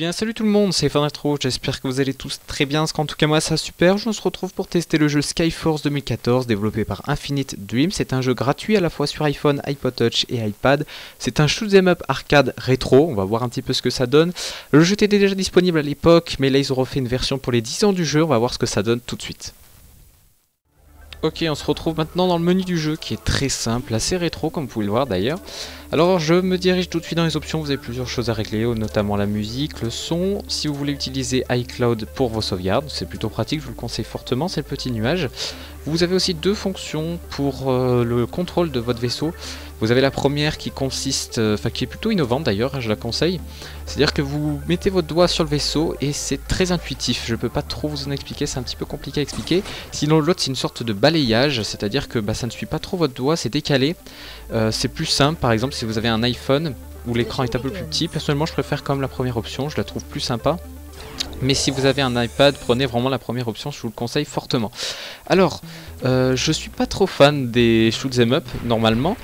bien, salut tout le monde, c'est Fanretro, j'espère que vous allez tous très bien, en tout cas moi ça super. On se retrouve pour tester le jeu Skyforce 2014 développé par Infinite Dream. C'est un jeu gratuit à la fois sur iPhone, iPod Touch et iPad. C'est un shoot'em up arcade rétro, on va voir un petit peu ce que ça donne. Le jeu était déjà disponible à l'époque, mais là ils ont refait une version pour les 10 ans du jeu, on va voir ce que ça donne tout de suite. Ok, on se retrouve maintenant dans le menu du jeu qui est très simple, assez rétro comme vous pouvez le voir d'ailleurs. Alors je me dirige tout de suite dans les options, vous avez plusieurs choses à régler, notamment la musique, le son. Si vous voulez utiliser iCloud pour vos sauvegardes, c'est plutôt pratique, je vous le conseille fortement, c'est le petit nuage. Vous avez aussi deux fonctions pour le contrôle de votre vaisseau. Vous avez la première qui consiste, qui est plutôt innovante d'ailleurs, je la conseille. C'est-à-dire que vous mettez votre doigt sur le vaisseau et c'est très intuitif. Je peux pas trop vous en expliquer, c'est un petit peu compliqué à expliquer. Sinon l'autre c'est une sorte de balayage, c'est-à-dire que ça ne suit pas trop votre doigt, c'est décalé. C'est plus simple, par exemple si vous avez un iPhone où l'écran est un peu plus petit. Personnellement je préfère comme la première option, je la trouve plus sympa. Mais si vous avez un iPad, prenez vraiment la première option, je vous le conseille fortement. Alors, je suis pas trop fan des shoot'em up normalement.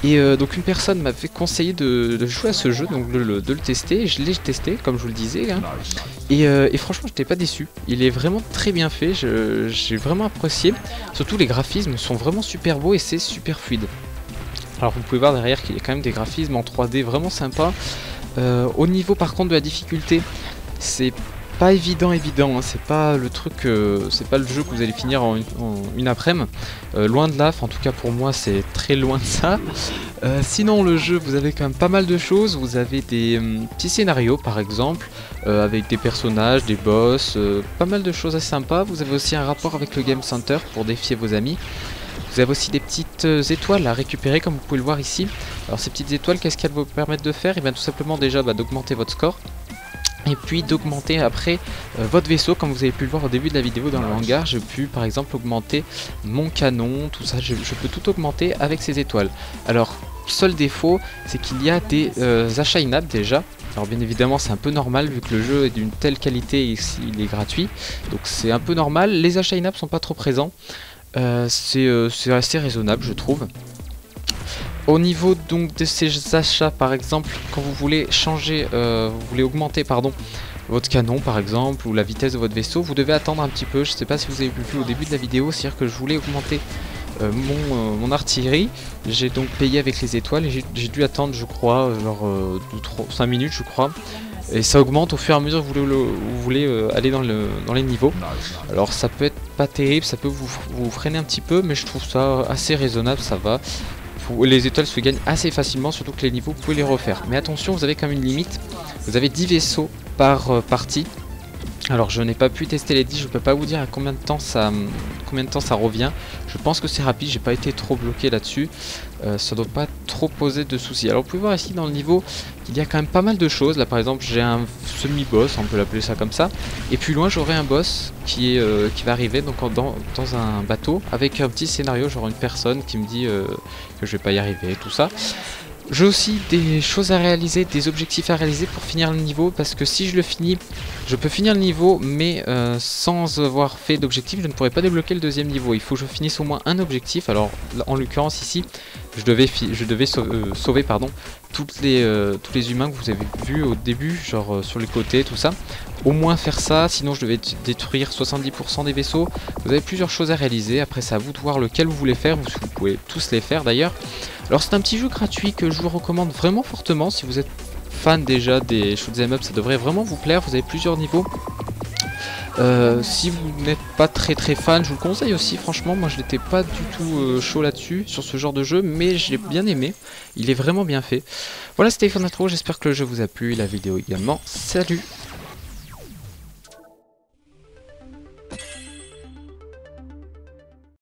Et donc une personne m'avait conseillé de jouer à ce jeu, donc de le tester. Je l'ai testé, comme je vous le disais. Hein. Et franchement, j'étais pas déçu. Il est vraiment très bien fait, j'ai vraiment apprécié. Surtout les graphismes sont vraiment super beaux et c'est super fluide. Alors vous pouvez voir derrière qu'il y a quand même des graphismes en 3D vraiment sympas. Au niveau par contre de la difficulté, c'est pas évident, hein. C'est pas le truc, c'est pas le jeu que vous allez finir en une après-midi, loin de là, en tout cas pour moi c'est très loin de ça. Sinon le jeu, vous avez quand même pas mal de choses, vous avez des petits scénarios par exemple, avec des personnages, des boss, pas mal de choses assez sympas. Vous avez aussi un rapport avec le Game Center pour défier vos amis. Vous avez aussi des petites étoiles à récupérer comme vous pouvez le voir ici. Alors ces petites étoiles, qu'est-ce qu'elles vous permettent de faire? Et bien tout simplement déjà d'augmenter votre score. Et puis d'augmenter après votre vaisseau, comme vous avez pu le voir au début de la vidéo dans le hangar. J'ai pu par exemple augmenter mon canon, tout ça, je peux tout augmenter avec ces étoiles. Alors, seul défaut, c'est qu'il y a des achats in-app déjà. Alors bien évidemment c'est un peu normal vu que le jeu est d'une telle qualité et il est gratuit. Donc c'est un peu normal, les achats in-app sont pas trop présents. C'est assez raisonnable je trouve. Au niveau donc de ces achats par exemple, quand vous voulez changer, vous voulez augmenter pardon, votre canon par exemple ou la vitesse de votre vaisseau, vous devez attendre un petit peu. Je sais pas si vous avez vu au début de la vidéo, c'est-à-dire que je voulais augmenter mon artillerie. J'ai donc payé avec les étoiles et j'ai dû attendre je crois genre 5 minutes je crois. Et ça augmente au fur et à mesure que vous voulez aller dans les niveaux. Alors ça peut être pas terrible, ça peut vous freiner un petit peu, mais je trouve ça assez raisonnable, ça va. Les étoiles se gagnent assez facilement, surtout que les niveaux vous pouvez les refaire. Mais attention, vous avez quand même une limite, vous avez 10 vaisseaux par partie. Alors je n'ai pas pu tester les 10, je ne peux pas vous dire à combien de temps ça revient. Je pense que c'est rapide, j'ai pas été trop bloqué là-dessus. Ça doit pas trop poser de soucis. Alors vous pouvez voir ici dans le niveau qu'il y a quand même pas mal de choses. Là par exemple j'ai un semi-boss, on peut l'appeler ça comme ça. Et plus loin j'aurai un boss qui va arriver donc dans un bateau avec un petit scénario, genre une personne qui me dit que je vais pas y arriver, tout ça. J'ai aussi des choses à réaliser, des objectifs à réaliser pour finir le niveau, parce que si je le finis, je peux finir le niveau, mais sans avoir fait d'objectif, je ne pourrais pas débloquer le deuxième niveau. Il faut que je finisse au moins un objectif. Alors en l'occurrence ici, je devais sauver pardon, tous les humains que vous avez vus au début, genre sur les côtés, tout ça. Au moins faire ça, sinon je devais détruire 70% des vaisseaux. Vous avez plusieurs choses à réaliser, après c'est à vous de voir lequel vous voulez faire, vous pouvez tous les faire d'ailleurs. Alors c'est un petit jeu gratuit que je vous recommande vraiment fortement. Si vous êtes fan déjà des shoot'em up, ça devrait vraiment vous plaire. Vous avez plusieurs niveaux. Si vous n'êtes pas très fan, je vous le conseille aussi. Franchement, moi je n'étais pas du tout chaud là-dessus, sur ce genre de jeu, mais j'ai bien aimé. Il est vraiment bien fait. Voilà, c'était Fanretro, j'espère que le jeu vous a plu, la vidéo également. Salut!